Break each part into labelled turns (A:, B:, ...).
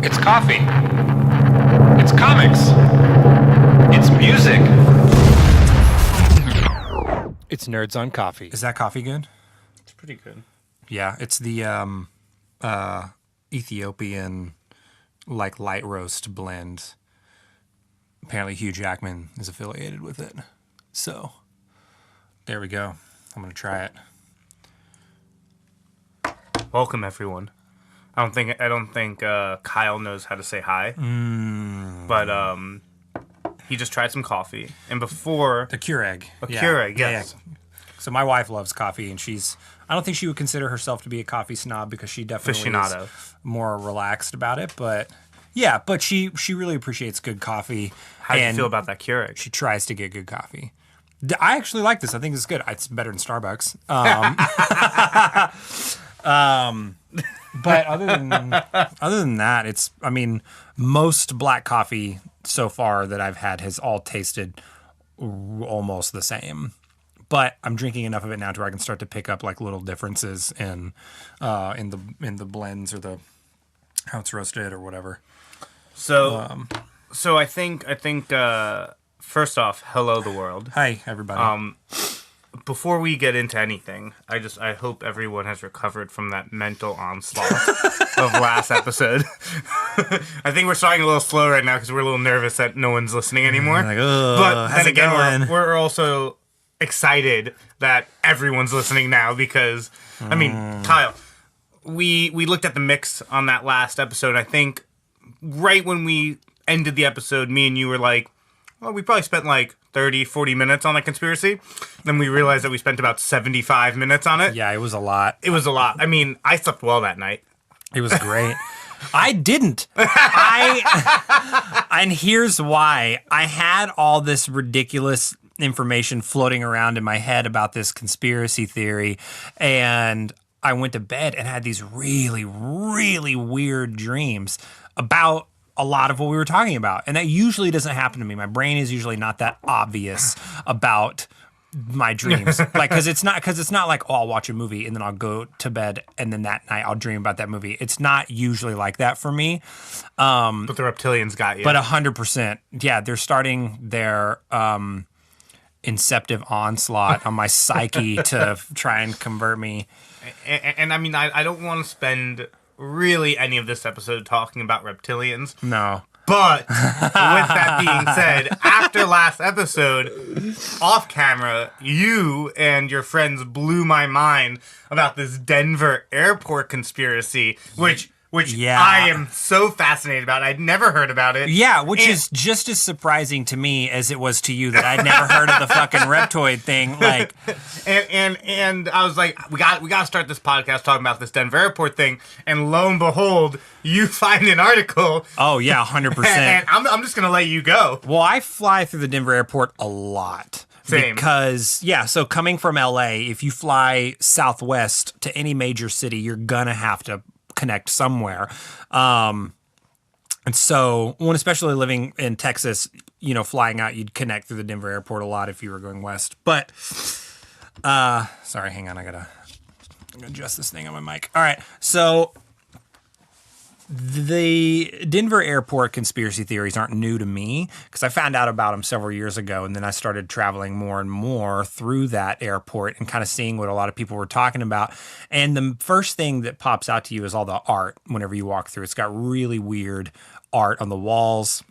A: It's coffee. It's comics. It's music. It's Nerds on Coffee.
B: Is that coffee good?
C: It's pretty good.
B: Yeah, it's the Ethiopian like light roast blend. Apparently Hugh Jackman is affiliated with it. So there we go. I'm gonna try it.
C: Welcome everyone. I don't think Kyle knows how to say hi. But he just tried some coffee. And before
B: The Keurig.
C: Keurig, yes.
B: Yeah. So my wife loves coffee, and I don't think she would consider herself to be a coffee snob because she definitely
C: Aficionado.
B: is more relaxed about it. But yeah, but she really appreciates good coffee.
C: How do you feel about that Keurig?
B: She tries to get good coffee. I actually like this. I think it's good. It's better than Starbucks. But other than that, most black coffee so far that I've had has all tasted almost the same. But I'm drinking enough of it now to where I can start to pick up like little differences in the blends or the how it's roasted or whatever.
C: So I think first off, hello the world.
B: Hi everybody.
C: Before we get into anything, I hope everyone has recovered from that mental onslaught of last episode. I think we're starting a little slow right now because we're a little nervous that no one's listening anymore.
B: Like,
C: but
B: how's
C: then
B: it
C: again,
B: going?
C: we're also excited that everyone's listening now because, I mean, Kyle, we looked at the mix on that last episode. I think right when we ended the episode, me and you were like, well, we probably spent like 30, 40 minutes on that conspiracy. Then we realized that we spent about 75 minutes on it.
B: Yeah, it was a lot.
C: It was a lot. I mean, I slept well that night.
B: It was great. I didn't. And here's why. I had all this ridiculous information floating around in my head about this conspiracy theory, and I went to bed and had these really, really weird dreams about a lot of what we were talking about. And that usually doesn't happen to me. My brain is usually not that obvious about my dreams. Like, cause it's not like, oh, I'll watch a movie and then I'll go to bed and then that night I'll dream about that movie. It's not usually like that for me.
C: But the reptilians got you.
B: But 100%. Yeah. They're starting their, inceptive onslaught on my psyche to try and convert me.
C: And I mean, I don't want to spend really any of this episode talking about reptilians.
B: No.
C: But with that being said, after last episode, off camera, you and your friends blew my mind about this Denver airport conspiracy, which
B: Yeah.
C: I am so fascinated about. I'd never heard about it.
B: Yeah, which is just as surprising to me as it was to you that I'd never heard of the fucking reptoid thing. Like,
C: and I was like, we got to start this podcast talking about this Denver airport thing. And lo and behold, you find an article.
B: oh yeah, 100%.
C: And I'm just gonna let you go.
B: Well, I fly through the Denver airport a lot.
C: Same.
B: Because, yeah, so coming from LA, if you fly southwest to any major city, you're gonna have to connect somewhere. And so, especially living in Texas, flying out, you'd connect through the Denver airport a lot if you were going west. But, sorry, hang on, I'm gonna adjust this thing on my mic. All right, so the Denver airport conspiracy theories aren't new to me because I found out about them several years ago, and then I started traveling more and more through that airport and kind of seeing what a lot of people were talking about. And the first thing that pops out to you is all the art whenever you walk through. It's got really weird art on the walls,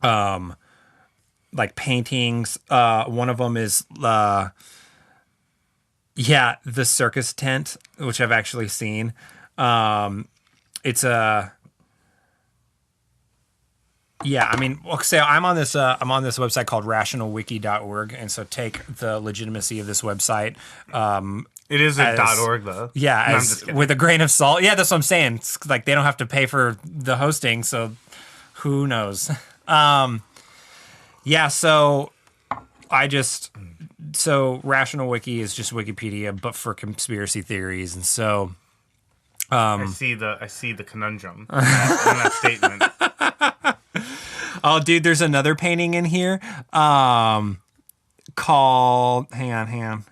B: like paintings. One of them is the circus tent, which I've actually seen. It's I'm on this website called rationalwiki.org, and so take the legitimacy of this website.
C: It is a .org though.
B: Yeah,
C: No, I'm just kidding.
B: with a grain of salt. Yeah, that's what I'm saying. It's like they don't have to pay for the hosting, so who knows? So Rational Wiki is just Wikipedia, but for conspiracy theories, and so.
C: I see the conundrum in that statement.
B: Oh, dude, there's another painting in here called... Hang on.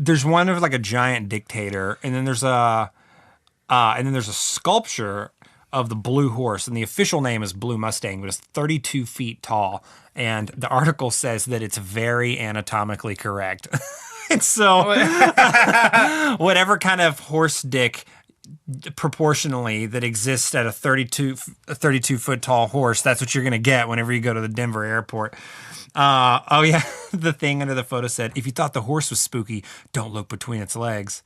B: There's one of like a giant dictator, and then there's And then there's a sculpture of the blue horse, and the official name is Blue Mustang, but it's 32 feet tall. And the article says that it's very anatomically correct. And so whatever kind of horse dick proportionally that exists at a 32 foot tall horse, that's what you're going to get whenever you go to the Denver airport. Oh yeah, the thing under the photo said, if you thought the horse was spooky, don't look between its legs.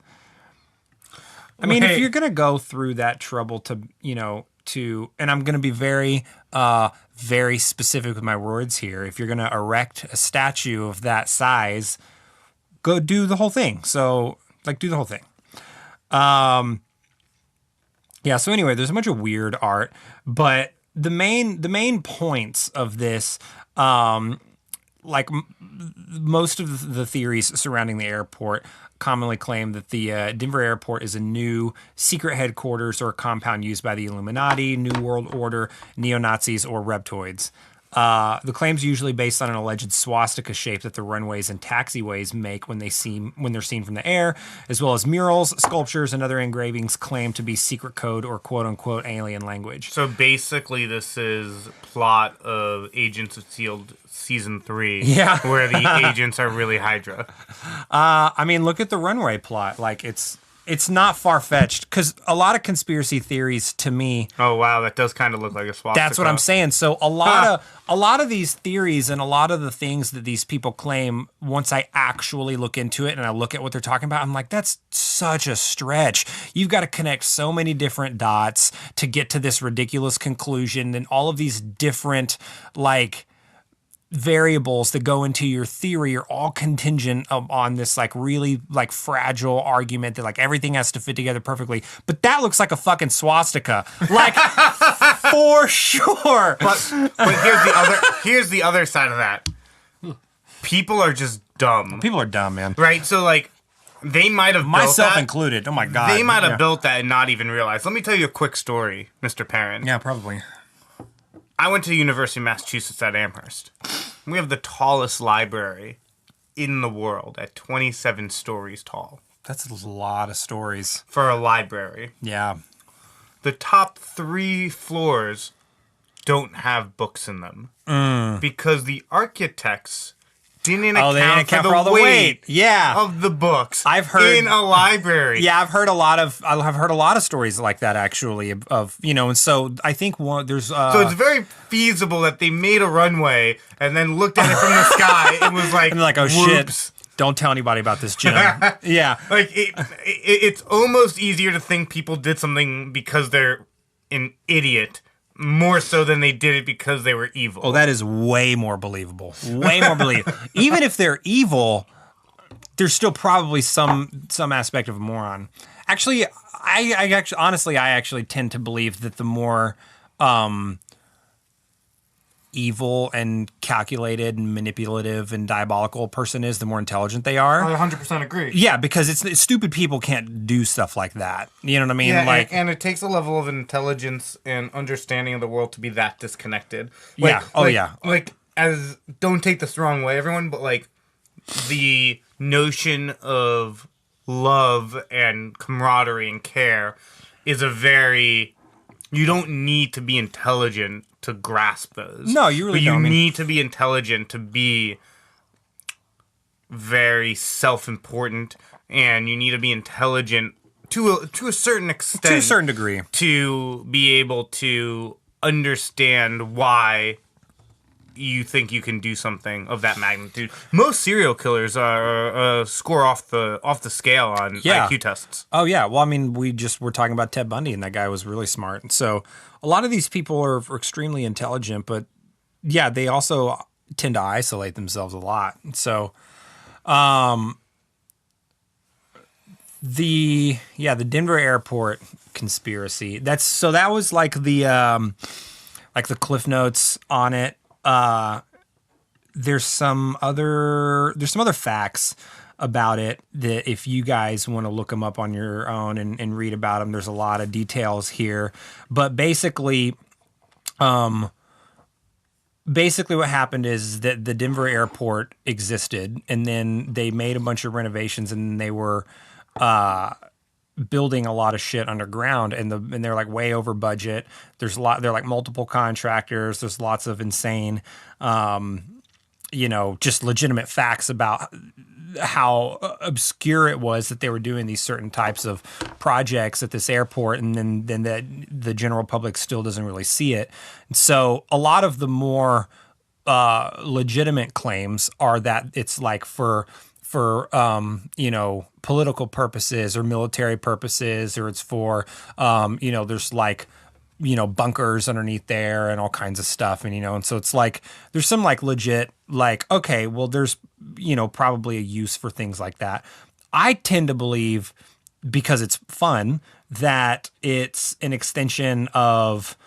B: I mean, if you're going to go through that trouble to, and I'm going to be very, very specific with my words here. If you're going to erect a statue of that size, go do the whole thing. So, do the whole thing. Yeah. So anyway, there's a bunch of weird art, but the main points of this, most of the theories surrounding the airport commonly claim that the Denver airport is a new secret headquarters or compound used by the Illuminati, New World Order, neo-Nazis, or reptoids. The claim's usually based on an alleged swastika shape that the runways and taxiways make when they're seen from the air, as well as murals, sculptures, and other engravings claimed to be secret code or quote-unquote alien language.
C: So basically this is plot of Agents of S.H.I.E.L.D. Season 3, where the agents are really Hydra.
B: I mean, look at the runway plot. It's not far-fetched, because a lot of conspiracy theories, to me...
C: Oh, wow, that does kind of look like a swastika.
B: That's what I'm saying. So a lot of these theories and a lot of the things that these people claim, once I actually look into it and I look at what they're talking about, I'm like, that's such a stretch. You've got to connect so many different dots to get to this ridiculous conclusion, and all of these different, variables that go into your theory are all contingent on this really fragile argument that everything has to fit together perfectly. But that looks like a fucking swastika, for sure.
C: But here's the other side of that. People are just dumb.
B: People are dumb, man.
C: Right? So they might have
B: myself included. Oh my god.
C: They might have built that and not even realize. Let me tell you a quick story, Mr. Perrin.
B: Yeah, probably.
C: I went to the University of Massachusetts at Amherst. We have the tallest library in the world at 27 stories tall.
B: That's a lot of stories.
C: For a library.
B: Yeah.
C: The top 3 floors don't have books in them. Because the architects didn't account for the weight of the books in a library.
B: Yeah, I've heard a lot of stories like that, actually, and so I think there's
C: so it's very feasible that they made a runway and then looked at it from the sky and was like,
B: and like, oh
C: whoops.
B: Shit, don't tell anybody about this, Jim. Yeah.
C: It's almost easier to think people did something because they're an idiot, more so than they did it because they were evil.
B: Oh, that is way more believable. Way more believable. Even if they're evil, there's still probably some aspect of a moron. Actually, I actually tend to believe that the more evil and calculated and manipulative and diabolical a person is, the more intelligent they are.
C: I 100% agree.
B: Yeah, because it's stupid people can't do stuff like that. You know what I mean?
C: Yeah, and it takes a level of intelligence and understanding of the world to be that disconnected. As don't take this the wrong way, everyone, but the notion of love and camaraderie and care is you don't need to be intelligent to grasp those.
B: No, you really don't.
C: You need to be intelligent to be very self-important, and you need to be intelligent to a certain extent.
B: To a certain degree.
C: To be able to understand why you think you can do something of that magnitude. Most serial killers are score off the scale on IQ tests.
B: Oh yeah. Well, I mean, we're talking about Ted Bundy, and that guy was really smart. So a lot of these people are extremely intelligent, but yeah, they also tend to isolate themselves a lot. So, the Denver airport conspiracy. That was the Cliff Notes on it. There's some other facts about it that if you guys want to look them up on your own and read about them, there's a lot of details here. But basically what happened is that the Denver airport existed, and then they made a bunch of renovations, and they were building a lot of shit underground, and they're like way over budget. They're like multiple contractors. There's lots of insane, just legitimate facts about how obscure it was that they were doing these certain types of projects at this airport, and then that the general public still doesn't really see it. So a lot of the more legitimate claims are that it's like for political purposes or military purposes, or it's for there's like bunkers underneath there and all kinds of stuff, and so it's like there's some like legit, like, okay, well, there's probably a use for things like that. I tend to believe, because it's fun, that it's an extension of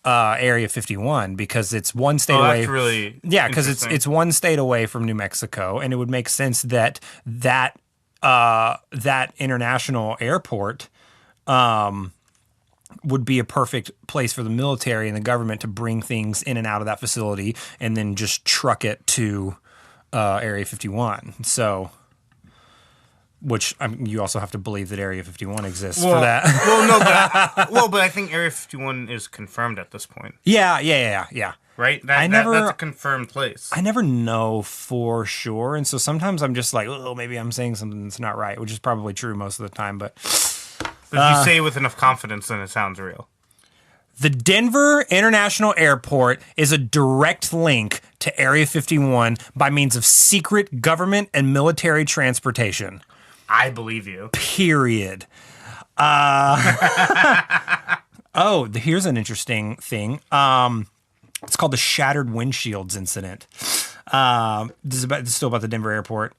B: Area 51, because it's one state away.
C: That's really
B: because it's one state away from New Mexico, and it would make sense that international airport would be a perfect place for the military and the government to bring things in and out of that facility, and then just truck it to Area 51. So, which you also have to believe that Area 51 exists for that.
C: But I think Area 51 is confirmed at this point.
B: Yeah.
C: Right? That's a confirmed place.
B: I never know for sure, and so sometimes I'm just like, oh, maybe I'm saying something that's not right, which is probably true most of the time, but
C: if you say it with enough confidence, then it sounds real.
B: The Denver International Airport is a direct link to Area 51 by means of secret government and military transportation.
C: I believe you.
B: Period. Here's an interesting thing. It's called the Shattered Windshields Incident. This is still about the Denver airport.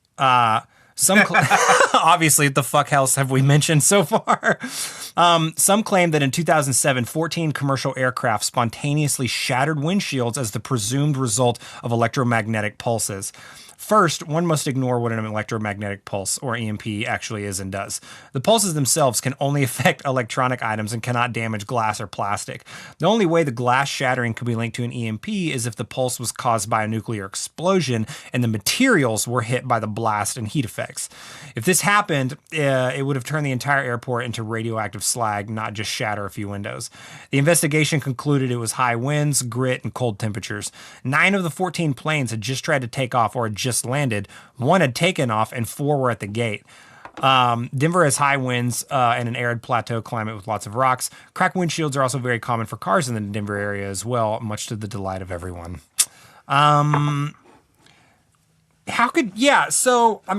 B: Obviously, what the fuck else have we mentioned so far? Some claim that in 2007, 14 commercial aircraft spontaneously shattered windshields as the presumed result of electromagnetic pulses. First, one must ignore what an electromagnetic pulse, or EMP, actually is and does. The pulses themselves can only affect electronic items and cannot damage glass or plastic. The only way the glass shattering could be linked to an EMP is if the pulse was caused by a nuclear explosion and the materials were hit by the blast and heat effects. If this happened, it would have turned the entire airport into radioactive slag, not just shatter a few windows. The investigation concluded it was high winds, grit, and cold temperatures. 9 of the 14 planes had just tried to take off or had just landed. 1 had taken off and 4 were at the gate. Denver has high winds and an arid plateau climate with lots of rocks. Cracked windshields are also very common for cars in the Denver area as well, much to the delight of everyone.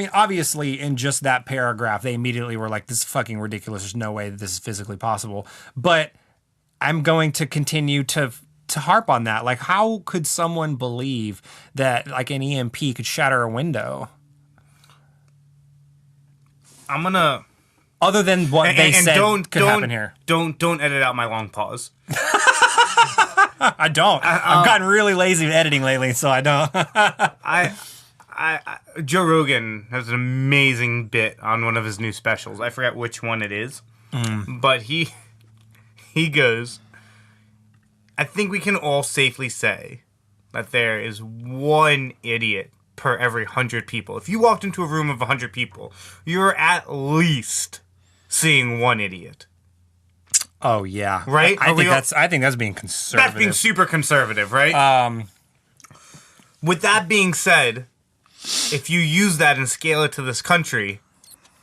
B: Obviously in just that paragraph, they immediately were like, this is fucking ridiculous. There's no way that this is physically possible. But I'm going to continue to harp on that. Like, how could someone believe that like an EMP could shatter a window?
C: I'm gonna,
B: other than what they said could happen here.
C: Don't edit out my long pause.
B: I don't. I've gotten really lazy at editing lately, so I don't.
C: Joe Rogan has an amazing bit on one of his new specials. I forget which one it is, but he goes, I think we can all safely say that there is one idiot per every 100 people. If you walked into a room of 100 people, you're at least seeing one idiot.
B: Oh yeah,
C: right.
B: I think that's being conservative.
C: That's being super conservative, right? With that being said, if you use that and scale it to this country,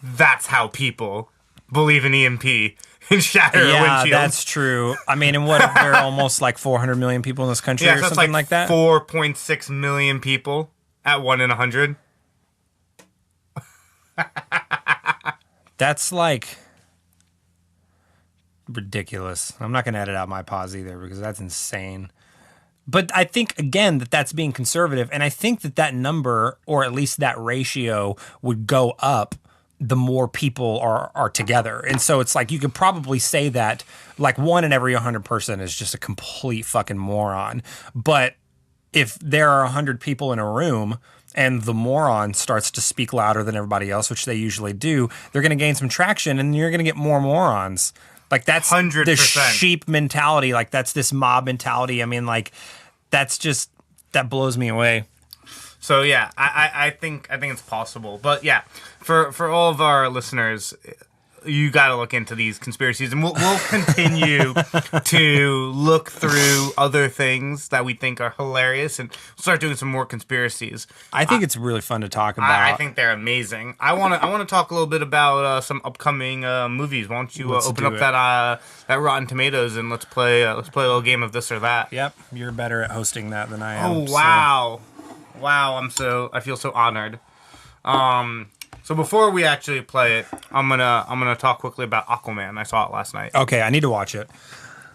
C: that's how people believe in EMP. And shatter a windshield. Yeah,
B: that's true. I mean, and what if there are almost like 400 million people in this country or something like that?
C: 4.6 million people at 1 in 100.
B: That's like ridiculous. I'm not going to edit out my pause either because that's insane. But I think, again, that's being conservative. And I think that number, or at least that ratio, would go up the more people are together. And so it's like you could probably say that like 1 in every 100 person is just a complete fucking moron. But if there are 100 people in a room and the moron starts to speak louder than everybody else, which they usually do, they're going to gain some traction and you're going to get more morons. Like that's
C: 100%.
B: The sheep mentality. Like that's this mob mentality. I mean, like that blows me away.
C: So yeah, I think it's possible. But yeah, for all of our listeners, you got to look into these conspiracies, and we'll continue to look through other things that we think are hilarious, and we'll start doing some more conspiracies.
B: I think it's really fun to talk about.
C: I think they're amazing. I want to talk a little bit about some upcoming movies. Why don't you open up that Rotten Tomatoes and let's play a little game of this or that.
B: Yep, you're better at hosting that than I am.
C: Oh wow, wow! I feel so honored. So before we actually play it, I'm gonna talk quickly about Aquaman. I saw it last night.
B: Okay, I need to watch it.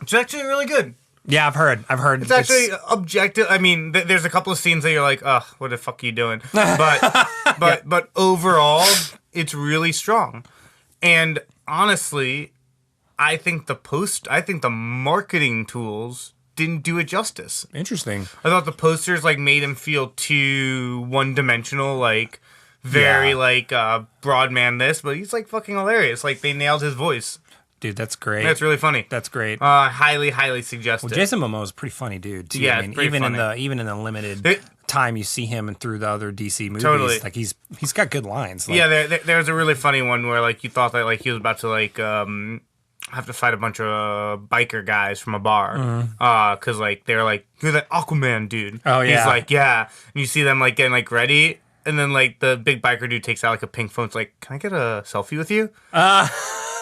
C: It's actually really good.
B: Yeah, I've heard. It's
C: actually objective. I mean, there's a couple of scenes that you're like, ugh, what the fuck are you doing? But overall, it's really strong. And honestly, I think the marketing tools didn't do it justice.
B: Interesting.
C: I thought the posters made him feel too one-dimensional, very broad man this, but he's fucking hilarious. They nailed his voice.
B: Dude, that's great.
C: That's really funny.
B: That's great.
C: Highly suggested.
B: Well, Jason Momoa is a pretty funny dude too.
C: Yeah,
B: I mean,
C: pretty funny.
B: even in the limited time you see him and through the other DC movies,
C: Totally.
B: He's got good lines.
C: There's a really funny one where you thought that he was about to have to fight a bunch of biker guys from a bar, because they're you're that Aquaman dude.
B: Oh yeah.
C: He's yeah, and you see them getting ready. And then, the big biker dude takes out, a pink phone. It's can I get a selfie with you?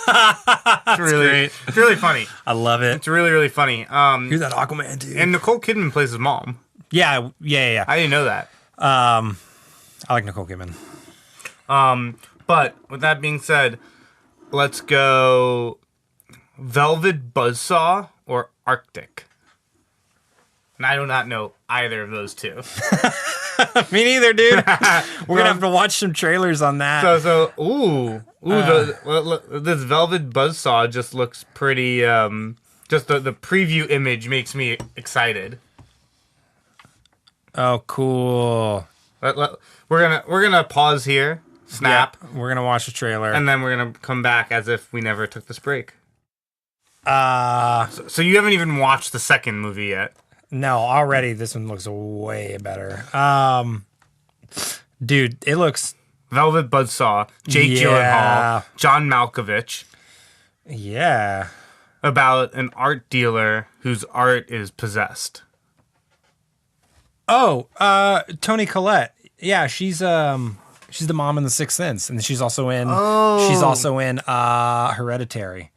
C: It's really
B: great.
C: It's really funny.
B: I love it.
C: It's really, really funny.
B: You're that Aquaman dude.
C: And Nicole Kidman plays his mom.
B: Yeah.
C: I didn't know that.
B: I like Nicole Kidman.
C: But with that being said, let's go Velvet Buzzsaw or Arctic. And I do not know either of those two.
B: Me neither, dude. We're gonna have to watch some trailers on that.
C: This Velvet Buzzsaw just looks pretty. Just the preview image makes me excited.
B: Oh, cool.
C: We're gonna pause here, snap,
B: Yep, we're gonna watch the trailer,
C: and then we're gonna come back as if we never took this break.
B: So
C: you haven't even watched the second movie yet.
B: no, already this one looks way better. Dude, it looks
C: Velvet Buzzsaw, Jake Gyllenhaal, John Malkovich.
B: Yeah.
C: About an art dealer whose art is possessed.
B: Oh, Toni Collette. Yeah, she's the mom in The Sixth Sense, and she's also in Hereditary.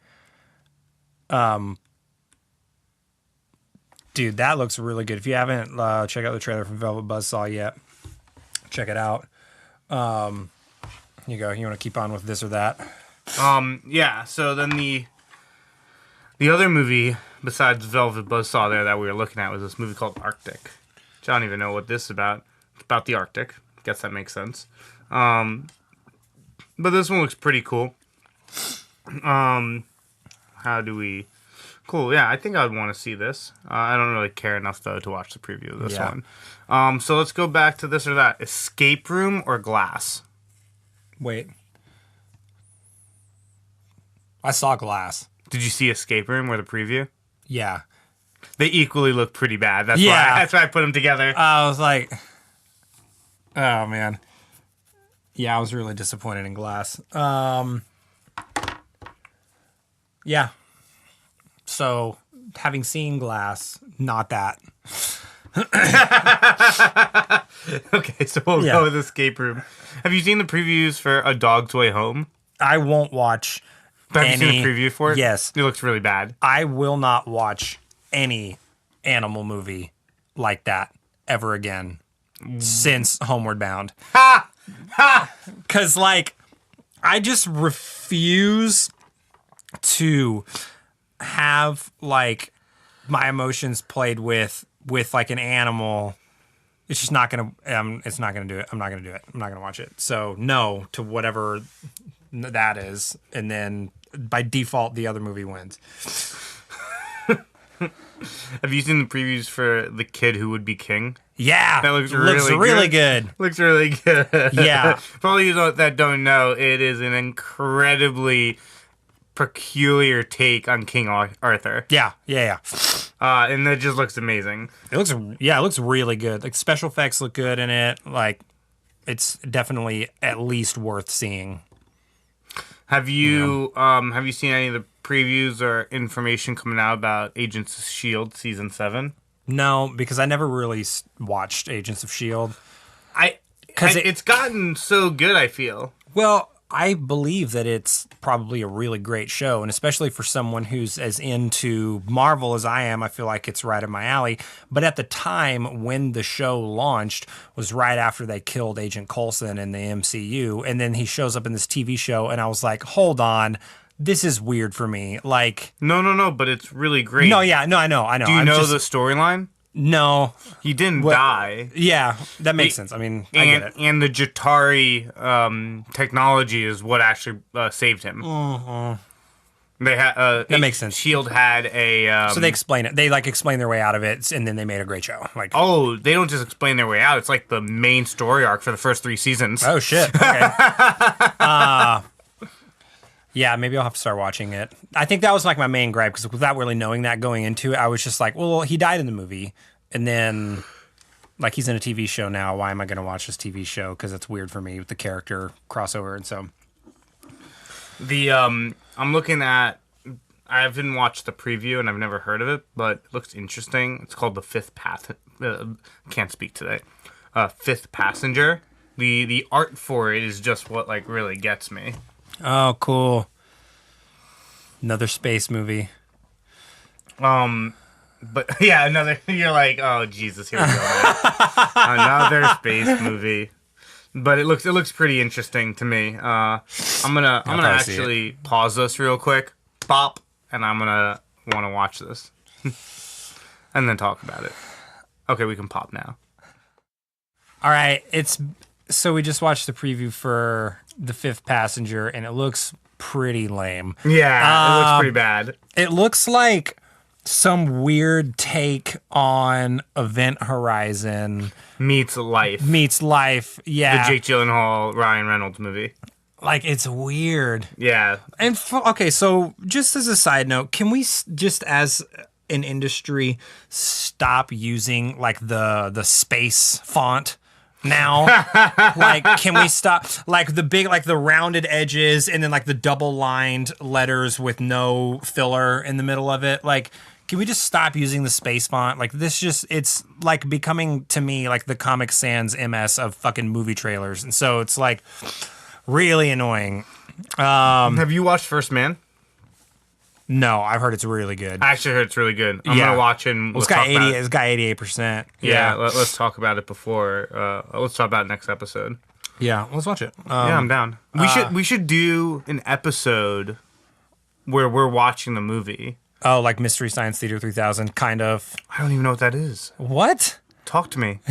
B: Dude, that looks really good. If you haven't checked out the trailer for Velvet Buzzsaw yet, check it out. Here you go. You want to keep on with this or that?
C: Yeah. So then the other movie besides Velvet Buzzsaw there that we were looking at was this movie called Arctic. Which I don't even know what this is about. It's about the Arctic. Guess that makes sense. But this one looks pretty cool. How do we? Cool. Yeah, I think I would want to see this. I don't really care enough though to watch the preview of this one. So let's go back to this or that. Escape room or Glass?
B: Wait. I saw Glass.
C: Did you see Escape Room or the preview?
B: Yeah.
C: They equally look pretty bad. That's why I put them together.
B: I was like, oh man. Yeah, I was really disappointed in Glass. Yeah. So, having seen Glass, not that.
C: Okay, so we'll go with Escape Room. Have you seen the previews for A Dog's Way Home?
B: I won't watch
C: Have you seen the preview for it?
B: Yes.
C: It looks really bad.
B: I will not watch any animal movie like that ever again since Homeward Bound.
C: Ha! Ha!
B: Because, I just refuse to have, my emotions played with an animal. It's just not going to, it's not going to do it. I'm not going to do it. I'm not going to watch it. So, no to whatever that is. And then, by default, the other movie wins.
C: Have you seen the previews for The Kid Who Would Be King?
B: Yeah.
C: That looks really good. Looks really good.
B: Yeah.
C: For all you that don't know, it is an incredibly peculiar take on King Arthur.
B: Yeah.
C: And it just looks amazing.
B: It looks really good. Special effects look good in it. It's definitely at least worth seeing.
C: Have you seen any of the previews or information coming out about Agents of S.H.I.E.L.D. Season 7?
B: No, because I never really watched Agents of S.H.I.E.L.D.
C: It's gotten so good, I feel.
B: Well, I believe that it's probably a really great show, and especially for someone who's as into Marvel as I am, I feel like it's right in my alley. But at the time when the show launched was right after they killed Agent Coulson in the MCU, and then he shows up in this TV show, and I was like, hold on, this is weird for me. Like,
C: no, but it's really great.
B: no, yeah, no, I know.
C: Do you know the storyline?
B: No.
C: He didn't die.
B: Yeah, that makes sense. I mean, I get it.
C: And the Jatari technology is what actually saved him. They had
B: that makes sense.
C: S.H.I.E.L.D. had a
B: so they explain it. They explain their way out of it, and then they made a great show. Like,
C: oh, they don't just explain their way out. It's like the main story arc for the first 3 seasons.
B: Oh shit. Okay. Yeah, maybe I'll have to start watching it. I think that was like my main gripe, because without really knowing that going into it, I was just like, well, he died in the movie, and then like he's in a TV show now. Why am I going to watch this TV show? Because it's weird for me with the character crossover, and so
C: I'm looking at. I haven't watched the preview and I've never heard of it, but it looks interesting. It's called The Fifth Path. Can't speak today. Fifth Passenger. The art for it is just what like really gets me.
B: Oh, cool. Another space movie.
C: But yeah, another. You're like, oh Jesus, here we go. Another space movie. But it looks pretty interesting to me. I'm gonna actually pause this real quick, pop, and I'm gonna want to watch this, and then talk about it. Okay, we can pop now.
B: All right, so we just watched the preview for The Fifth Passenger, and it looks pretty lame.
C: Yeah, it looks pretty bad.
B: It looks like some weird take on Event Horizon
C: meets life.
B: Yeah,
C: The Jake Gyllenhaal, Ryan Reynolds movie.
B: Like, it's weird.
C: Yeah.
B: And okay, so just as a side note, can we just as an industry stop using like the space font now? Like, can we stop like the big, like the rounded edges and then like the double lined letters with no filler in the middle of it? Like, can we just stop using the space font? Like, it's like becoming to me like the Comic Sans MS of fucking movie trailers. And so it's like really annoying.
C: Have you watched First Man?
B: No, I've heard it's really good.
C: I actually heard it's really good. I'm gonna watch it. And
B: it's got 88%.
C: Yeah, let's talk about it before. Let's talk about it next episode.
B: Yeah, let's watch it.
C: Yeah, I'm down. We should do an episode where we're watching the movie.
B: Oh, like Mystery Science Theater 3000, kind of.
C: I don't even know what that is.
B: What?
C: Talk to me.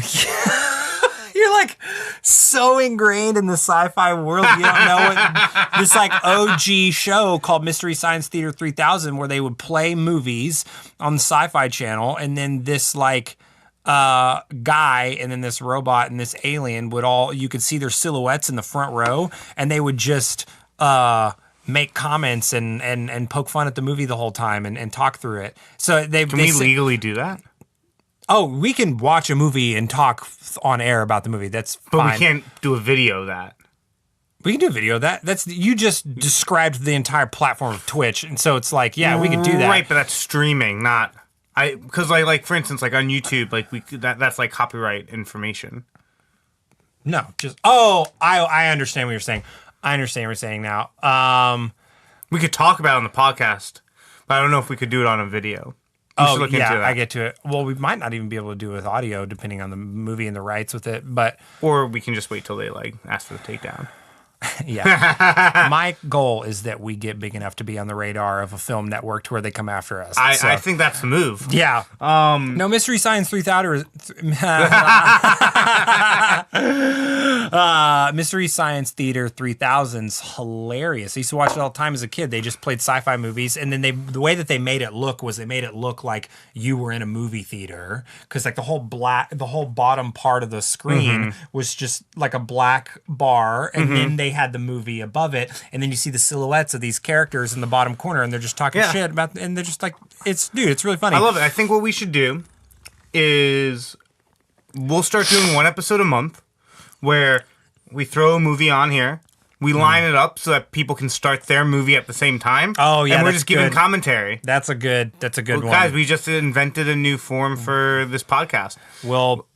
B: You're like so ingrained in the sci-fi world, you don't know what this like OG show called Mystery Science Theater 3000, where they would play movies on the Sci-Fi Channel, and then this like guy and then this robot and this alien you could see their silhouettes in the front row, and they would just make comments and poke fun at the movie the whole time and talk through it. So can
C: we legally do that?
B: Oh, we can watch a movie and talk on air about the movie. That's fine.
C: But we can't do a video of that.
B: We can do a video of that. You just described the entire platform of Twitch, and so it's like, yeah, we could do that.
C: Right, but that's streaming, not because like for instance, like on YouTube, like that's like copyright information.
B: No, just I understand what you're saying. I understand what you're saying now.
C: We could talk about it on the podcast, but I don't know if we could do it on a video.
B: Into that. I get to it. Well, we might not even be able to do it with audio, depending on the movie and the rights with it.
C: Or we can just wait till they like ask for the takedown.
B: Yeah. My goal is that we get big enough to be on the radar of a film network to where they come after us.
C: I think that's the move.
B: Yeah. No, Mystery Science 3000 Mystery Science Theater 3000's hilarious. I used to watch it all the time as a kid. They just played sci-fi movies, and then the way that they made it look was they made it look like you were in a movie theater, because like the whole bottom part of the screen was just like a black bar, and then they had the movie above it, and then you see the silhouettes of these characters in the bottom corner, and they're just talking shit about, and they're just like, it's really funny.
C: I love it. I think what we should do is we'll start doing one episode a month where we throw a movie on here we line it up so that people can start their movie at the same time.
B: Oh, yeah,
C: and we're
B: that's
C: just giving
B: good.
C: commentary.
B: That's a good one.
C: Guys, we just invented a new form for this podcast.
B: We'll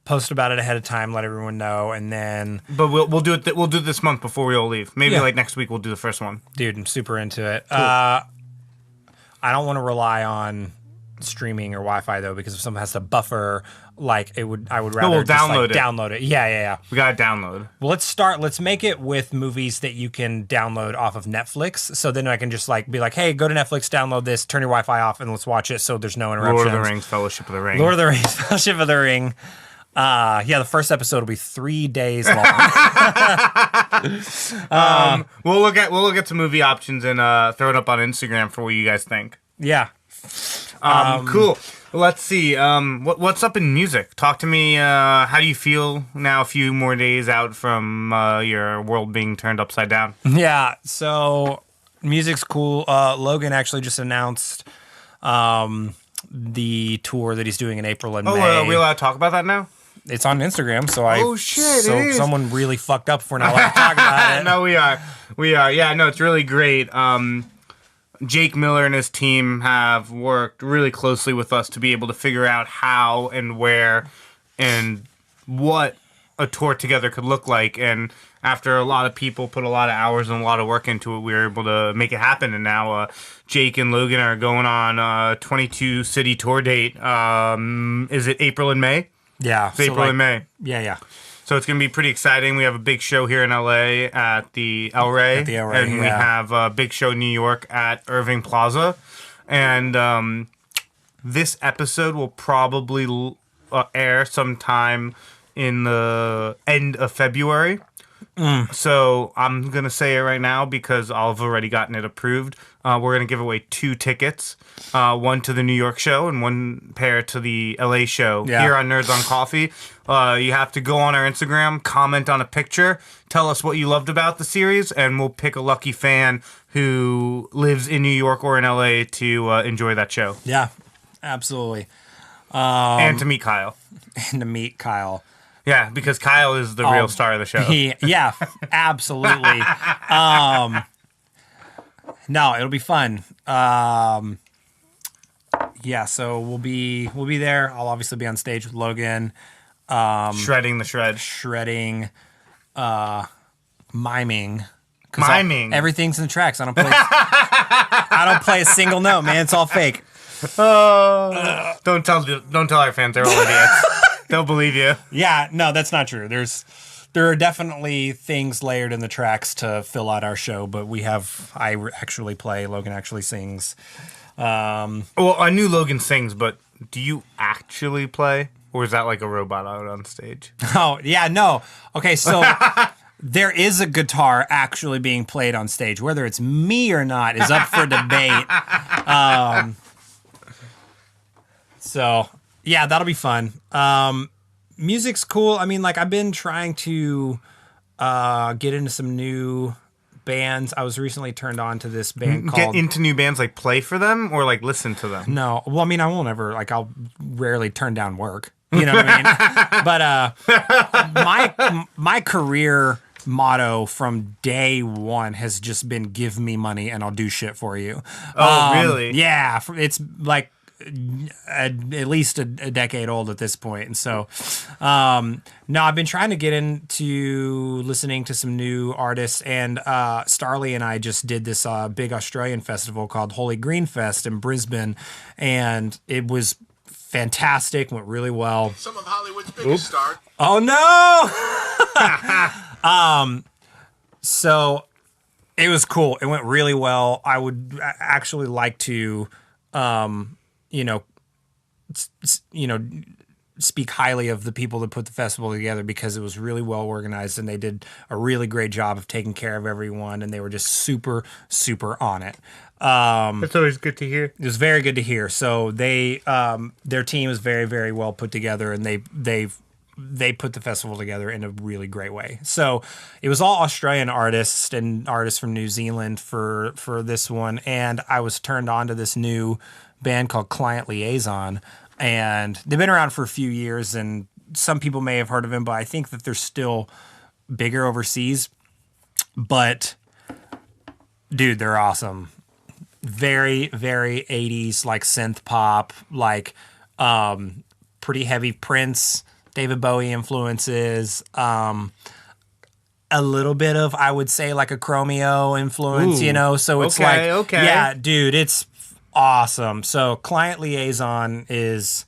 B: post about it ahead of time, let everyone know, and then...
C: But we'll do it. We'll do it this month before we all leave. Maybe
B: Yeah.
C: like next week we'll do the first one.
B: Dude, I'm super into it.
C: Cool.
B: I don't want to rely on streaming or Wi-Fi though, because if someone has to buffer, like I would rather
C: we'll
B: just
C: download it.
B: download it. Yeah.
C: We gotta download.
B: Well, let's make it with movies that you can download off of Netflix. So then I can just like be like, hey, go to Netflix, download this, turn your Wi-Fi off, and let's watch it. So there's no interruptions.
C: Lord of the Rings, Fellowship of the Ring.
B: Lord of the Rings, Fellowship of the Ring. Yeah, the first episode will be 3 days long.
C: We'll look at some movie options and throw it up on Instagram for what you guys think.
B: Yeah.
C: Cool. Let's see. What's up in music? Talk to me. How do you feel now? A few more days out from your world being turned upside down.
B: Yeah. So music's cool. Logan actually just announced the tour that he's doing in April and May.
C: Are we allowed to talk about that now?
B: It's on Instagram, so
C: Oh, shit,
B: So
C: it is.
B: someone really fucked up if we're not allowed to talk about it.
C: No, we are. Yeah, no, it's really great. Jake Miller and his team have worked really closely with us to be able to figure out how and where and what a tour together could look like. And after a lot of people put a lot of hours and a lot of work into it, we were able to make it happen. And now Jake and Logan are going on a 22 city tour date. Is it April and May?
B: Yeah.
C: It's April and May.
B: Yeah.
C: So it's going to be pretty exciting. We have a big show here in LA at the El Rey.
B: At the El Rey,
C: and we
B: yeah.
C: have a big show in New York at Irving Plaza. And this episode will probably air sometime in the end of February. So I'm going to say it right now because I've already gotten it approved. We're going to give away 2 tickets, one to the New York show and one pair to the LA show here on Nerds on Coffee. You have to go on our Instagram, comment on a picture, tell us what you loved about the series, and we'll pick a lucky fan who lives in New York or in LA to enjoy that show.
B: Yeah, absolutely.
C: And to meet Kyle.
B: And to meet Kyle.
C: Yeah, because Kyle is the real star of the show.
B: Yeah, absolutely. No, it'll be fun. Yeah, so we'll be there. I'll obviously be on stage with Logan,
C: Shredding the shred.
B: shredding, miming.
C: Miming.
B: Everything's in the tracks. I don't play a single note, man. It's all fake.
C: Don't tell our fans they're all idiots. They'll believe you.
B: Yeah, no, that's not true. There are definitely things layered in the tracks to fill out our show, but I actually play, Logan actually sings.
C: Well, I knew Logan sings, but do you actually play? Or is that like a robot out on stage?
B: Oh, yeah, no. Okay, so there is a guitar actually being played on stage. Whether it's me or not is up for debate. So, yeah, that'll be fun. Music's cool. I mean, like, I've been trying to get into some new bands. I was recently turned on to this band called...
C: Get into new bands, like play for them or like listen to them?
B: No. Well, I mean, I won't ever, like, I'll rarely turn down work. You know what I mean? But my career motto from day one has just been give me money and I'll do shit for you.
C: Oh, really?
B: Yeah. It's like at least a decade old at this point. And so, no, I've been trying to get into listening to some new artists, and Starley and I just did this big Australian festival called Holy Green Fest in Brisbane, and it was fantastic, went really well.
D: Some of Hollywood's biggest stars.
B: Oh no! So it was cool. It went really well. I would actually like to, speak highly of the people that put the festival together, because it was really well organized and they did a really great job of taking care of everyone, and they were just super, super on it.
C: That's always good to hear.
B: It was very good to hear. So they, their team is very, very well put together, and they put the festival together in a really great way. So it was all Australian artists and artists from New Zealand for this one, and I was turned on to this new band called Client Liaison, and they've been around for a few years, and some people may have heard of them, but I think that they're still bigger overseas. But dude, they're awesome. Very, very 80s, like synth pop, like pretty heavy Prince, David Bowie influences. A little bit of, I would say, like a Chromeo influence,
C: Ooh,
B: So it's
C: okay.
B: Yeah, dude, it's awesome. So Client Liaison is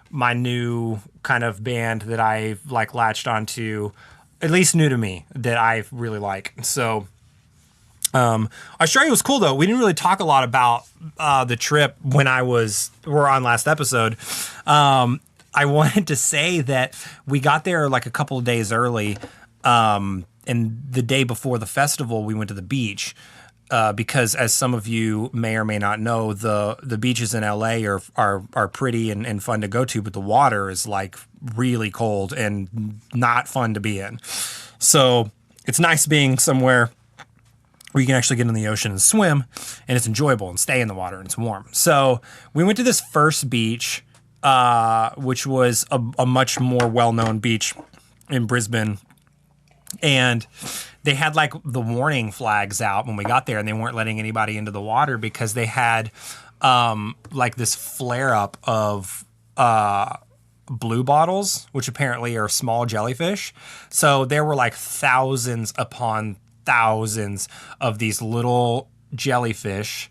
B: my new kind of band that I've like latched onto, at least new to me, that I really like. So Australia was cool though. We didn't really talk a lot about the trip when we're on last episode. I wanted to say that we got there like a couple of days early. And the day before the festival, we went to the beach because, as some of you may or may not know, the beaches in LA are pretty and fun to go to, but the water is like really cold and not fun to be in. So it's nice being somewhere where you can actually get in the ocean and swim, and it's enjoyable, and stay in the water and it's warm. So we went to this first beach, which was a much more well-known beach in Brisbane. And they had like the warning flags out when we got there, and they weren't letting anybody into the water because they had like this flare up of blue bottles, which apparently are small jellyfish. So there were like thousands upon thousands of these little jellyfish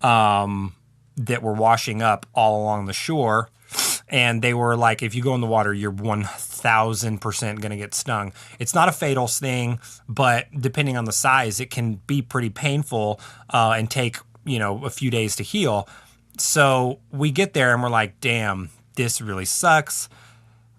B: that were washing up all along the shore. And they were like, if you go in the water, you're 1,000% going to get stung. It's not a fatal sting, but depending on the size, it can be pretty painful and take, a few days to heal. So we get there and we're like, damn, this really sucks.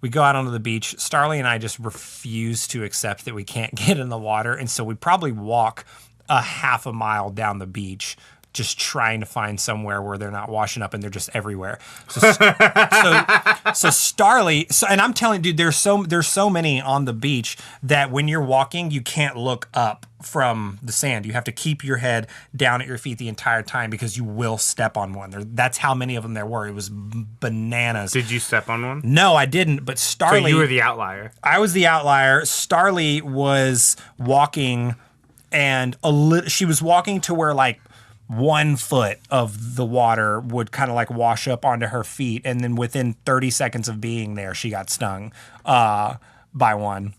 B: We go out onto the beach. Starley and I just refuse to accept that we can't get in the water. And so we probably walk a half a mile down the beach, just trying to find somewhere where they're not washing up and they're just everywhere. So Starley, and I'm telling you, dude, there's so many on the beach that when you're walking, you can't look up from the sand. You have to keep your head down at your feet the entire time because you will step on one. That's how many of them there were. It was bananas.
C: Did you step on one?
B: No, I didn't. But Starley,
C: So you were the outlier.
B: I was the outlier. Starley was walking, and she was walking to where like 1 foot of the water would kind of like wash up onto her feet. And then within 30 seconds of being there, she got stung by one.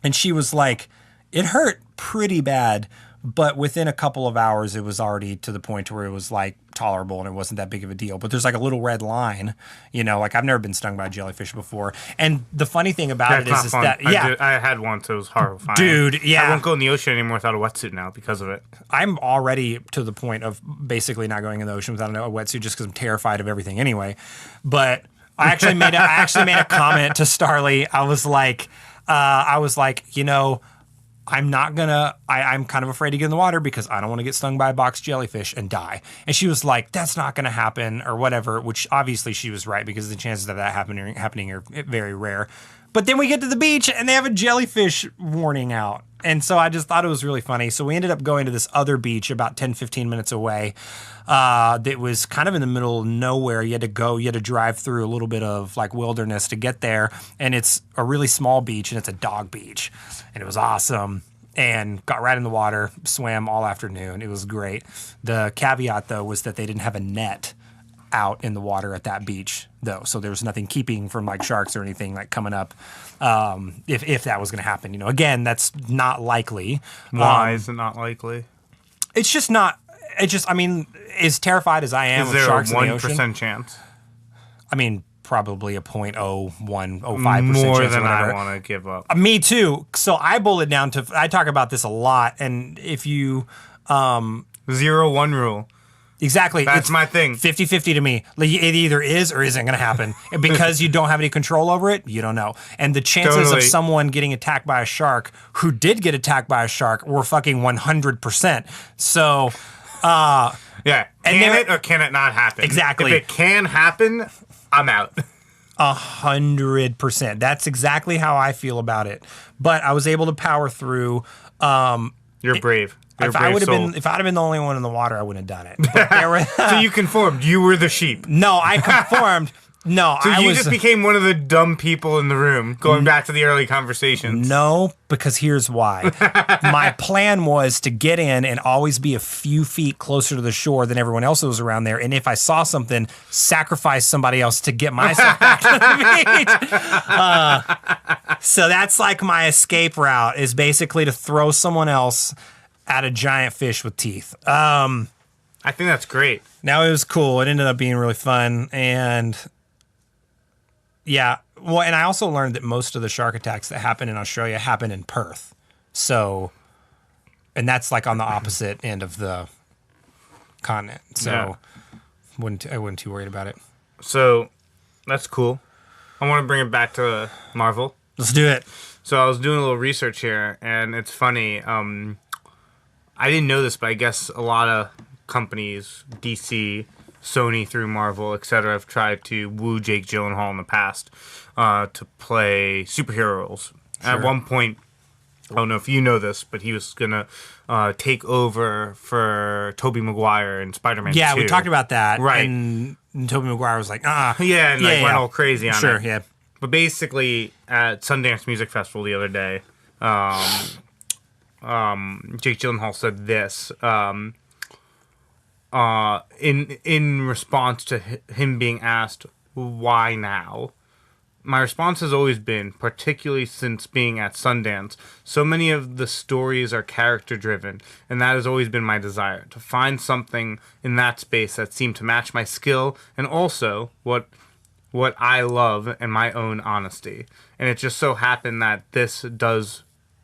B: And she was like, it hurt pretty bad, but within a couple of hours, it was already to the point where it was like tolerable and it wasn't that big of a deal. But there's like a little red line, like I've never been stung by a jellyfish before. And the funny thing about it is that, yeah,
C: I had one, so it was horrifying.
B: Dude, yeah.
C: I won't go in the ocean anymore without a wetsuit now because of it.
B: I'm already to the point of basically not going in the ocean without a wetsuit just because I'm terrified of everything anyway. But I actually made a comment to Starley. I was like, I'm kind of afraid to get in the water because I don't want to get stung by a box jellyfish and die. And she was like, that's not going to happen or whatever, which obviously she was right because the chances of that happening are very rare. But then we get to the beach and they have a jellyfish warning out. And so I just thought it was really funny. So we ended up going to this other beach about 10, 15 minutes away that was kind of in the middle of nowhere. You had to drive through a little bit of like wilderness to get there. And it's a really small beach and it's a dog beach. And it was awesome. And got right in the water, swam all afternoon. It was great. The caveat, though, was that they didn't have a net out in the water at that beach, though. So there was nothing keeping from like sharks or anything like coming up if that was going to happen. Again, that's not likely.
C: Why is it not likely?
B: It's just not. As terrified as I am of sharks in the ocean.
C: Is there a 1% chance?
B: Probably a 0.0105%
C: More
B: chance.
C: Than I want to give up.
B: Me too. So I boil it down to, I talk about this a lot, and if you...
C: 0-1 rule.
B: Exactly.
C: That's
B: it's
C: my thing.
B: 50-50 to me. Like, it either is or isn't going to happen. And because you don't have any control over it, you don't know. And the chances of someone getting attacked by a shark who did get attacked by a shark were fucking 100%. So...
C: yeah. Can it or can it not happen?
B: Exactly.
C: If it can happen, I'm out.
B: 100%. That's exactly how I feel about it. But I was able to power through.
C: You're brave.
B: If I'd have been the only one in the water, I wouldn't have done it. But
C: so you conformed. You were the sheep.
B: No, I conformed. No,
C: So
B: I
C: you
B: was
C: just became one of the dumb people in the room, going back to the early conversations.
B: no, because here's why. My plan was to get in and always be a few feet closer to the shore than everyone else that was around there. And if I saw something, sacrifice somebody else to get myself back to the beach. So that's like my escape route, is basically to throw someone else at a giant fish with teeth.
C: I think that's great.
B: Now, it was cool. It ended up being really fun. And yeah, well, and I also learned that most of the shark attacks that happen in Australia happen in Perth. So, and that's like on the opposite end of the continent. So,
C: Yeah.
B: I wasn't too worried about it.
C: So that's cool. I want to bring it back to Marvel.
B: Let's do it.
C: So I was doing a little research here, and it's funny. I didn't know this, but I guess a lot of companies, DC, Sony through Marvel, etc., have tried to woo Jake Gyllenhaal in the past to play superhero roles. At one point, I don't know if you know this, but he was gonna take over for Tobey Maguire in Spider-Man 2.
B: Yeah, we talked about that.
C: Right.
B: And Tobey Maguire was like,
C: Yeah, and went all crazy on it.
B: Sure, yeah.
C: But basically, at Sundance Music Festival the other day, Jake Gyllenhaal said this in response to him being asked why now. My response has always been, particularly since being at Sundance, so many of the stories are character driven, and that has always been my desire, to find something in that space that seemed to match my skill and also what I love and my own honesty. And it just so happened that this does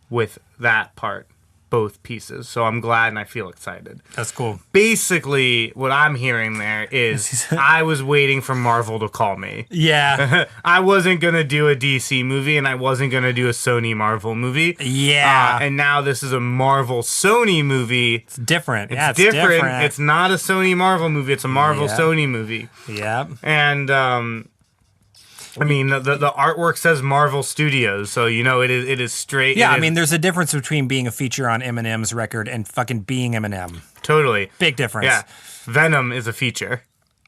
C: with that part, both pieces. So I'm glad and I feel excited.
B: That's cool.
C: Basically, what I'm hearing there is I was waiting for Marvel to call me.
B: Yeah.
C: I wasn't going to do a DC movie and I wasn't going to do a Sony Marvel movie.
B: Yeah.
C: And now this is a Marvel Sony movie.
B: It's different.
C: It's different. It's not a Sony Marvel movie. It's a Marvel Sony movie.
B: Yeah.
C: And I mean, the artwork says Marvel Studios, so you know it is straight.
B: Yeah, I mean, there's a difference between being a feature on Eminem's record and fucking being Eminem.
C: Totally.
B: Big difference.
C: Yeah. Venom is a feature.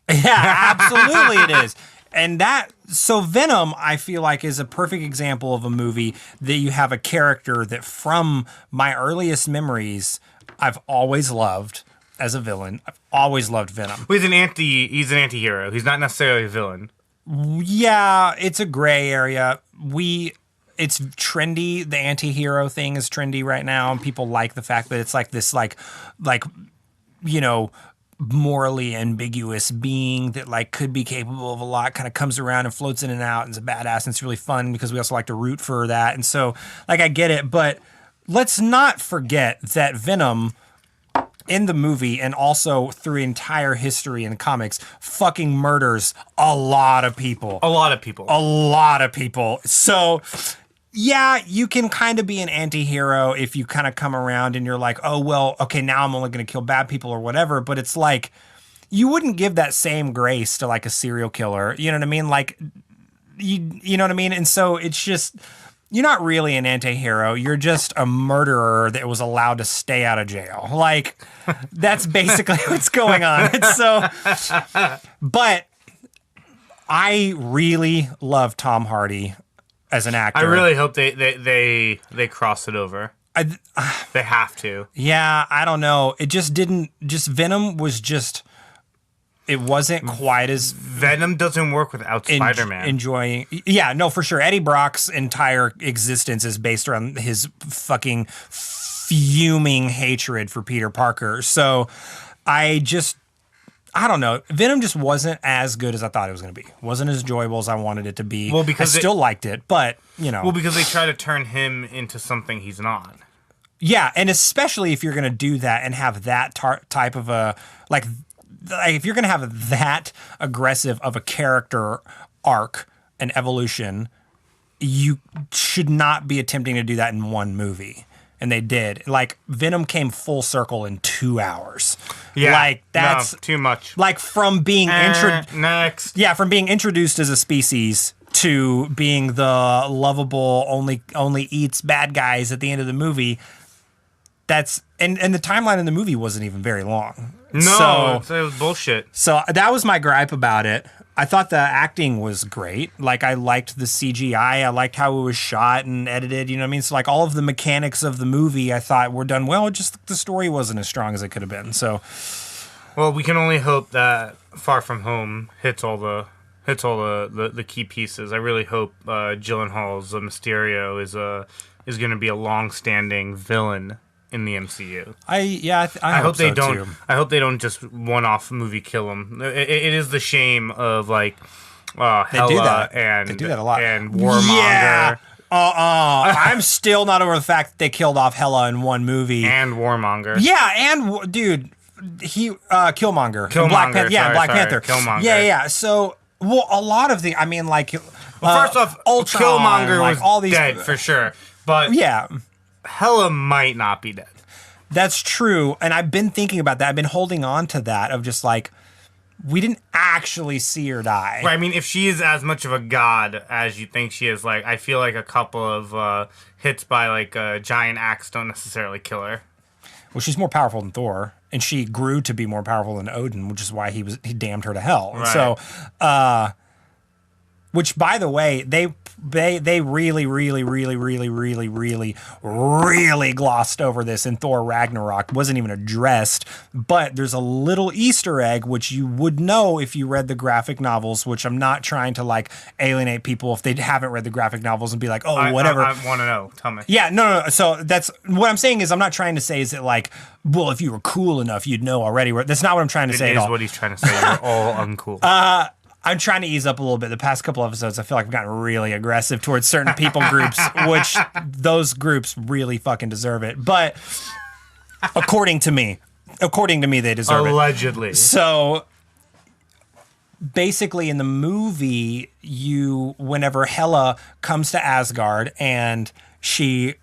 B: Yeah, absolutely it is. And so Venom, I feel like, is a perfect example of a movie that you have a character that from my earliest memories, I've always loved as a villain. I've always loved Venom.
C: Well, he's an anti-hero. He's not necessarily a villain.
B: Yeah, it's a gray area. It's trendy. The anti-hero thing is trendy right now, and people like the fact that it's like this, like you know, morally ambiguous being that like could be capable of a lot, kind of comes around and floats in and out and is a badass, and it's really fun because we also like to root for that. And so, like, I get it, but let's not forget that Venom in the movie and also through entire history in comics fucking murders a lot of people.
C: A lot of people.
B: A lot of people. So, yeah, you can kind of be an anti-hero if you kind of come around and you're like, oh, well, okay, now I'm only going to kill bad people or whatever. But it's like, you wouldn't give that same grace to like a serial killer. You know what I mean? Like, you know what I mean? And so it's just, you're not really an anti-hero. You're just a murderer that was allowed to stay out of jail. Like, that's basically what's going on. So, but I really love Tom Hardy as an actor.
C: I really hope they cross it over. They have to.
B: Yeah, I don't know. It just didn't. Just Venom was just. It wasn't quite as
C: Venom doesn't work without Spider-Man.
B: Enjoying, yeah, no, for sure. Eddie Brock's entire existence is based around his fucking fuming hatred for Peter Parker. So, I don't know. Venom just wasn't as good as I thought it was going to be. Wasn't as enjoyable as I wanted it to be.
C: Well, because
B: I still liked it, but you know.
C: Well, because they try to turn him into something he's not.
B: Yeah, and especially if you're going to do that and have that type of a like if you're going to have that aggressive of a character arc and evolution, you should not be attempting to do that in one movie. And they did. Like, Venom came full circle in 2 hours.
C: Yeah.
B: Like, that's
C: too much.
B: Like, from being
C: next.
B: Yeah, from being introduced as a species to being the lovable, only eats bad guys at the end of the movie. That's and the timeline in the movie wasn't even very long.
C: No, it was bullshit.
B: So that was my gripe about it. I thought the acting was great. Like, I liked the CGI. I liked how it was shot and edited. You know what I mean? So, like, all of the mechanics of the movie, I thought were done well. Just the story wasn't as strong as it could have been. So,
C: well, we can only hope that Far From Home hits all the key pieces. I really hope Gyllenhaal's Mysterio is going to be a long-standing villain in the MCU.
B: I hope
C: they
B: so,
C: don't.
B: too.
C: I hope they don't just one-off movie kill him. It is the shame of like Hela
B: do that.
C: and
B: They do that a lot.
C: and Warmonger
B: Yeah. I'm still not over the fact that they killed off Hela in one movie.
C: and Warmonger.
B: Yeah, and dude, he Killmonger,
C: Killmonger,
B: Black Panther. Yeah,
C: sorry,
B: Black
C: sorry,
B: Panther.
C: Killmonger.
B: Yeah. So, well, a lot of the, I mean, like,
C: Well, first off,
B: Ultron,
C: Killmonger
B: like,
C: was
B: all these,
C: dead for sure, but
B: Yeah,
C: Hela might not be dead.
B: that's true. And I've been thinking about that. I've been holding on to that of just like, we didn't actually see her die.
C: Right, I mean, if she is as much of a god as you think she is, like, I feel like a couple of hits by like a giant axe don't necessarily kill her.
B: Well, she's more powerful than Thor, and she grew to be more powerful than Odin, which is why he damned her to hell.
C: Right.
B: So, which, by the way, they really glossed over this in Thor Ragnarok. Wasn't even addressed, but there's a little Easter egg which you would know if you read the graphic novels. Which I'm not trying to like alienate people if they haven't read the graphic novels and be like, oh, whatever.
C: I want to know. Tell me.
B: Yeah, no. So that's what I'm saying is I'm not trying to say is that like, well, if you were cool enough, you'd know already. That's not what I'm trying to say
C: It
B: at
C: is
B: all.
C: what he's trying to say. You're all uncool.
B: I'm trying to ease up a little bit. The past couple episodes, I feel like I've gotten really aggressive towards certain people groups, which those groups really fucking deserve it. But according to me, they deserve it.
C: Allegedly.
B: So basically in the movie, whenever Hela comes to Asgard and she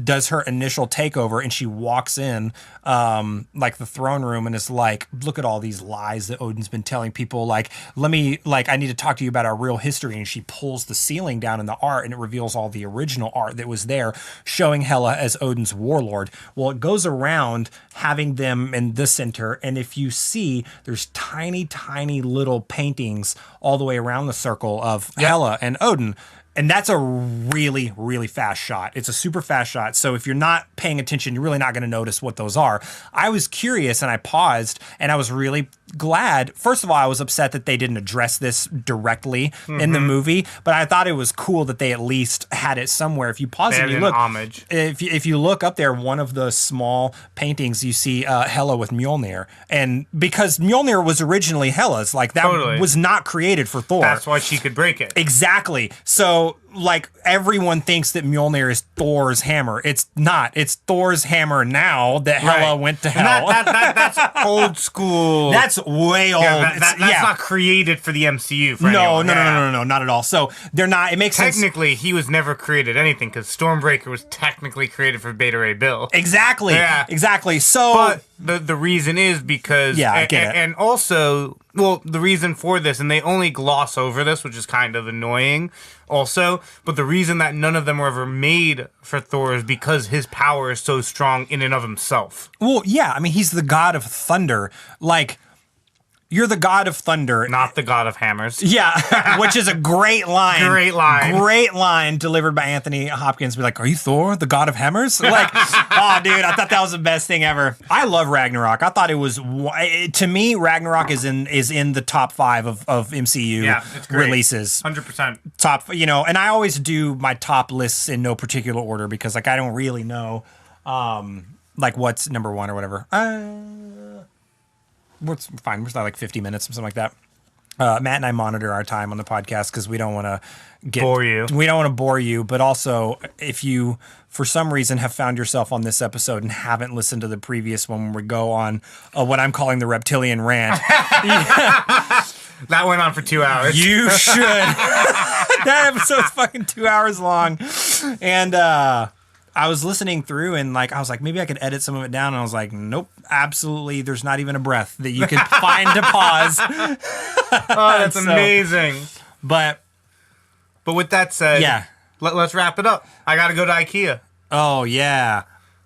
B: does her initial takeover and she walks in like the throne room and is like, look at all these lies that Odin's been telling people, like, I need to talk to you about our real history. And she pulls the ceiling down in the art and it reveals all the original art that was there showing Hela as Odin's warlord. Well, it goes around having them in the center, and if you see, there's tiny little paintings all the way around the circle of Hela and Odin. And that's a really, really fast shot. It's a super fast shot. So if you're not paying attention, you're really not going to notice what those are. I was curious and I paused and I was really glad. First of all, I was upset that they didn't address this directly in the movie, but I thought it was cool that they at least had it somewhere. If you pause and you look,
C: homage.
B: if you look up there, one of the small paintings, you see Hela with Mjolnir. And because Mjolnir was originally Hela's, like that was not created for Thor.
C: That's why she could break it.
B: Exactly. So, like, everyone thinks that Mjolnir is Thor's hammer. It's not. It's Thor's hammer now that Hela went to hell.
C: That's old school.
B: That's way old.
C: Yeah, that's not created for the MCU. For
B: No,
C: anyone.
B: no, not at all. So they're not. It makes sense.
C: Technically, he was never created anything because Stormbreaker was technically created for Beta Ray Bill.
B: Exactly.
C: Yeah.
B: Exactly. So,
C: but the reason is because
B: I get it.
C: And also, well, the reason for this, and they only gloss over this, which is kind of annoying. Also, but the reason that none of them were ever made for Thor is because his power is so strong in and of himself.
B: well, yeah. I mean, he's the god of thunder. Like, you're the god of thunder.
C: Not the god of hammers.
B: Yeah, which is a great line.
C: Great line.
B: Great line delivered by Anthony Hopkins. Be like, are you Thor, the god of hammers? Like, oh, dude, I thought that was the best thing ever. I love Ragnarok. I thought it was, to me, Ragnarok is in the top 5 of MCU
C: it's great.
B: releases.
C: 100%.
B: Top, and I always do my top lists in no particular order because, like, I don't really know, like, what's number 1 or whatever. It's fine. We're like 50 minutes, something like that. Matt and I monitor our time on the podcast because we don't want to
C: Bore you.
B: We don't want to bore you, but also if you, for some reason, have found yourself on this episode and haven't listened to the previous one, where we go on what I'm calling the reptilian rant,
C: That went on for 2 hours.
B: you should. That episode's fucking 2 hours long, and I was listening through and like I was like, maybe I could edit some of it down, and I was like, nope, absolutely. There's not even a breath that you could find to pause.
C: Oh, that's amazing.
B: But
C: with that said, let's wrap it up. I got to go to IKEA
B: oh yeah,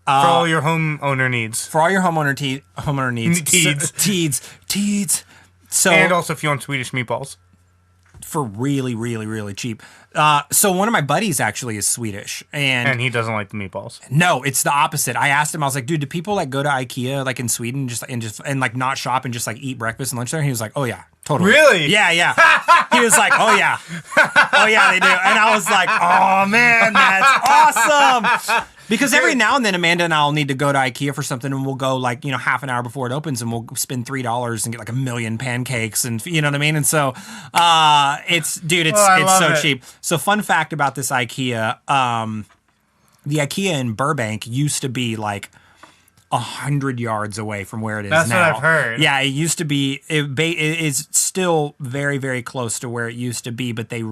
C: for all your homeowner needs.
B: for all your homeowner needs,
C: Teeds.
B: Teeds. So
C: And also if you want Swedish meatballs.
B: for really, really, really cheap. So one of my buddies actually is Swedish,
C: And he doesn't like the meatballs.
B: no, it's the opposite. I asked him, I was like, dude, do people like go to IKEA like in Sweden and like not shop and just like eat breakfast and lunch there? And he was like, oh yeah, totally.
C: Really?
B: Yeah, yeah. He was like, oh yeah. Oh yeah, they do. And I was like, oh man, that's awesome. Because every now and then Amanda and I'll need to go to IKEA for something and we'll go like, half an hour before it opens and we'll spend $3 and get like a million pancakes and you know what I mean? And so it's so
C: it.
B: cheap. So fun fact about this IKEA, the IKEA in Burbank used to be like 100 yards away from where it is
C: That's
B: now.
C: what I've heard.
B: Yeah, it used to be. It is still very, very close to where it used to be, but they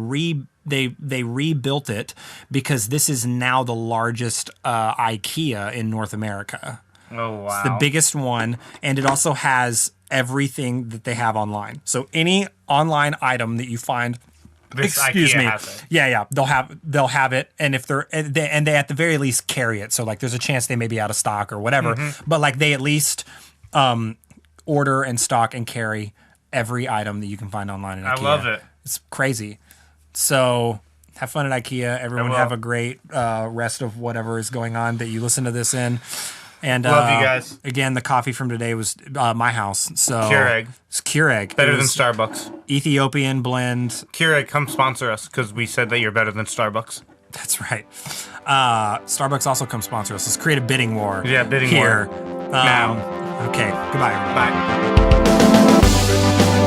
B: rebuilt it because this is now the largest IKEA in North America.
C: Oh, wow.
B: It's the biggest one, and it also has everything that they have online. So any online item that you find.
C: This
B: Excuse
C: IKEA
B: me.
C: has it.
B: Yeah, they'll have it, and if they at the very least carry it. So like, there's a chance they may be out of stock or whatever, but like they at least order and stock and carry every item that you can find online in IKEA.
C: I love it.
B: It's crazy. So have fun at IKEA. Everyone have a great rest of whatever is going on that you listen to this in. And
C: Love you guys.
B: Again, the coffee from today was my house. So
C: Keurig.
B: It's Keurig.
C: Better
B: It
C: than
B: was
C: Starbucks.
B: Ethiopian blend.
C: Keurig, come sponsor us because we said that you're better than Starbucks.
B: That's right. Starbucks also come sponsor us. Let's create a bidding war.
C: Yeah, bidding
B: here.
C: war. Now.
B: Okay. Goodbye, everybody.
C: Bye.